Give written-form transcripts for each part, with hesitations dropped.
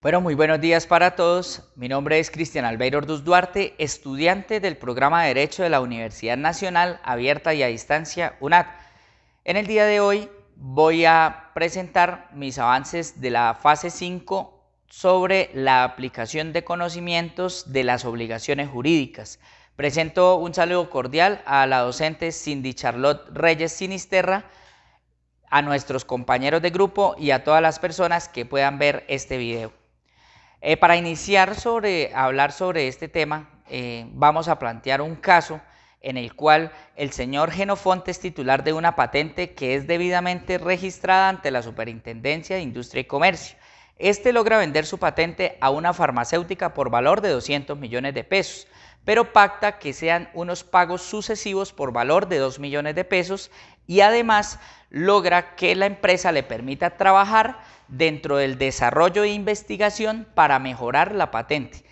Bueno, muy buenos días para todos. Mi nombre es Cristian Albeiro Orduz Duarte, estudiante del programa de Derecho de la Universidad Nacional Abierta y a Distancia, UNAD. En el día de hoy voy a presentar mis avances de la fase 5 sobre la aplicación de conocimientos de las obligaciones jurídicas. Presento un saludo cordial a la docente Cindy Charlotte Reyes Sinisterra, a nuestros compañeros de grupo y a todas las personas que puedan ver este video. Para iniciar hablar sobre este tema, vamos a plantear un caso en el cual el señor Genofonte es titular de una patente que es debidamente registrada ante la Superintendencia de Industria y Comercio. Este logra vender su patente a una farmacéutica por valor de 200 millones de pesos, pero pacta que sean unos pagos sucesivos por valor de 2 millones de pesos y además logra que la empresa le permita trabajar dentro del desarrollo e investigación para mejorar la patente.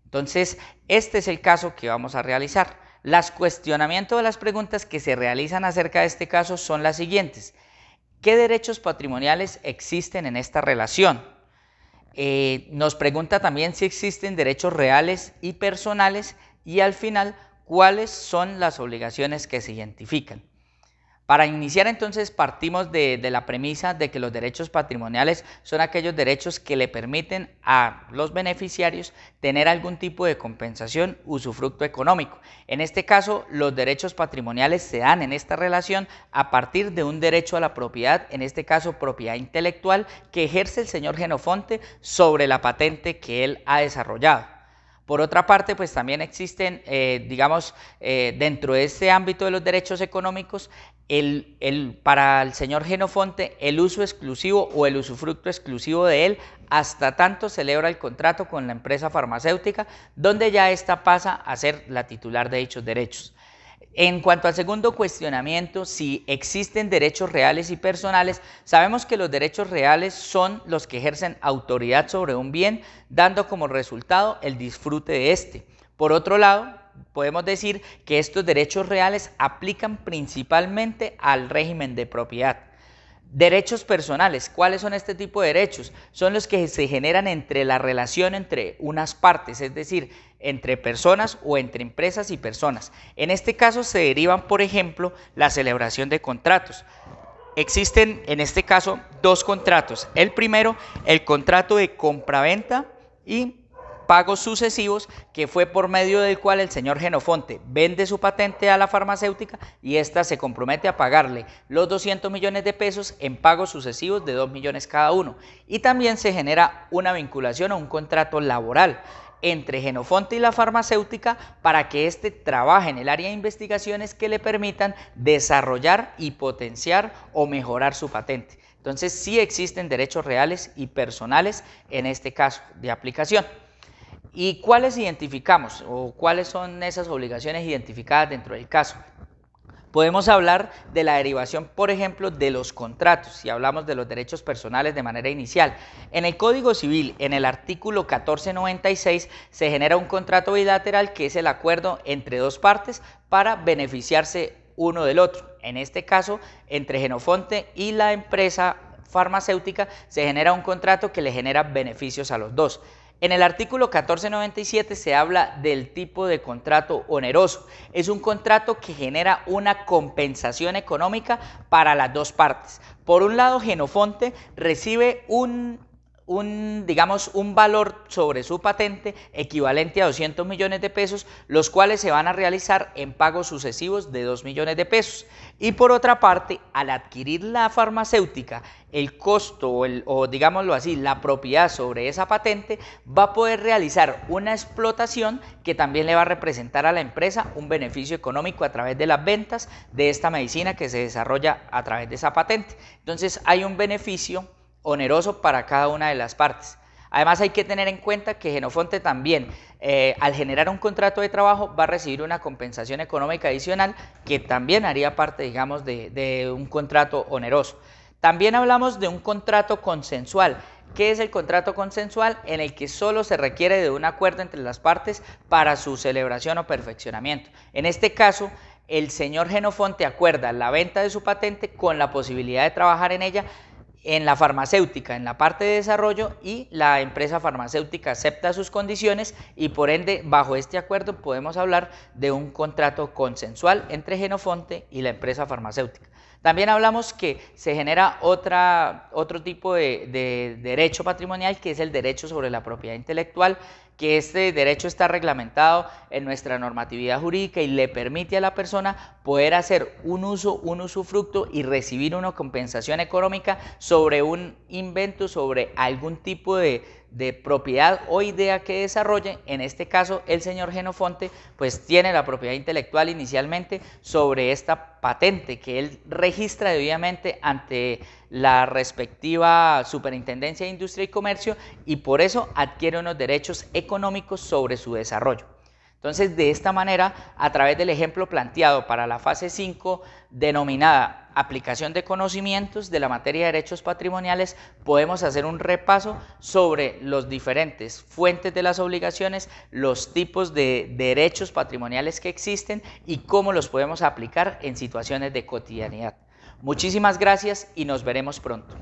Entonces, este es el caso que vamos a realizar. Los cuestionamientos de las preguntas que se realizan acerca de este caso son las siguientes. ¿Qué derechos patrimoniales existen en esta relación? Nos pregunta también si existen derechos reales y personales y al final, ¿cuáles son las obligaciones que se identifican? Para iniciar entonces partimos de la premisa de que los derechos patrimoniales son aquellos derechos que le permiten a los beneficiarios tener algún tipo de compensación, usufructo económico. En este caso, los derechos patrimoniales se dan en esta relación a partir de un derecho a la propiedad, en este caso propiedad intelectual, que ejerce el señor Genofonte sobre la patente que él ha desarrollado. Por otra parte, pues también existen, dentro de este ámbito de los derechos económicos, para el señor Genofonte, el uso exclusivo o el usufructo exclusivo de él, hasta tanto celebra el contrato con la empresa farmacéutica, donde ya ésta pasa a ser la titular de dichos derechos. En cuanto al segundo cuestionamiento, si existen derechos reales y personales, sabemos que los derechos reales son los que ejercen autoridad sobre un bien, dando como resultado el disfrute de este. Por otro lado, podemos decir que estos derechos reales aplican principalmente al régimen de propiedad. Derechos personales, ¿cuáles son este tipo de derechos? Son los que se generan entre la relación entre unas partes, es decir, entre personas o entre empresas y personas. En este caso se derivan, por ejemplo, la celebración de contratos. Existen en este caso dos contratos. El primero, el contrato de compraventa y pagos sucesivos, que fue por medio del cual el señor Genofonte vende su patente a la farmacéutica y ésta se compromete a pagarle los 200 millones de pesos en pagos sucesivos de 2 millones cada uno. Y también se genera una vinculación o un contrato laboral entre Genofonte y la farmacéutica para que éste trabaje en el área de investigaciones que le permitan desarrollar y potenciar o mejorar su patente. Entonces sí existen derechos reales y personales en este caso de aplicación. ¿Y cuáles identificamos o cuáles son esas obligaciones identificadas dentro del caso? Podemos hablar de la derivación, por ejemplo, de los contratos, si hablamos de los derechos personales de manera inicial. En el Código Civil, en el artículo 1496, se genera un contrato bilateral que es el acuerdo entre dos partes para beneficiarse uno del otro. En este caso, entre Genofonte y la empresa farmacéutica se genera un contrato que le genera beneficios a los dos. En el artículo 1497 se habla del tipo de contrato oneroso. Es un contrato que genera una compensación económica para las dos partes. Por un lado, Genofonte recibe un valor sobre su patente equivalente a 200 millones de pesos, los cuales se van a realizar en pagos sucesivos de 2 millones de pesos. Y por otra parte, al adquirir la farmacéutica, el costo digámoslo así, la propiedad sobre esa patente, va a poder realizar una explotación que también le va a representar a la empresa un beneficio económico a través de las ventas de esta medicina que se desarrolla a través de esa patente. Entonces hay un beneficio oneroso para cada una de las partes. Además hay que tener en cuenta que Genofonte también, al generar un contrato de trabajo, va a recibir una compensación económica adicional que también haría parte, digamos, de un contrato oneroso. También hablamos de un contrato consensual. ¿Qué es el contrato consensual? En el que solo se requiere de un acuerdo entre las partes para su celebración o perfeccionamiento. En este caso, el señor Genofonte acuerda la venta de su patente con la posibilidad de trabajar en ella en la farmacéutica, en la parte de desarrollo, y la empresa farmacéutica acepta sus condiciones y por ende bajo este acuerdo podemos hablar de un contrato consensual entre Genofonte y la empresa farmacéutica. También hablamos que se genera otro tipo de derecho patrimonial, que es el derecho sobre la propiedad intelectual, que este derecho está reglamentado en nuestra normatividad jurídica y le permite a la persona poder hacer un uso, un usufructo y recibir una compensación económica sobre un invento, sobre algún tipo de propiedad o idea que desarrolle. En este caso, el señor Genofonte pues tiene la propiedad intelectual inicialmente sobre esta patente que él registra debidamente ante la respectiva Superintendencia de Industria y Comercio, y por eso adquiere unos derechos económicos sobre su desarrollo. Entonces, de esta manera, a través del ejemplo planteado para la fase 5, denominada aplicación de conocimientos de la materia de derechos patrimoniales, podemos hacer un repaso sobre los diferentes fuentes de las obligaciones, los tipos de derechos patrimoniales que existen y cómo los podemos aplicar en situaciones de cotidianidad. Muchísimas gracias y nos veremos pronto.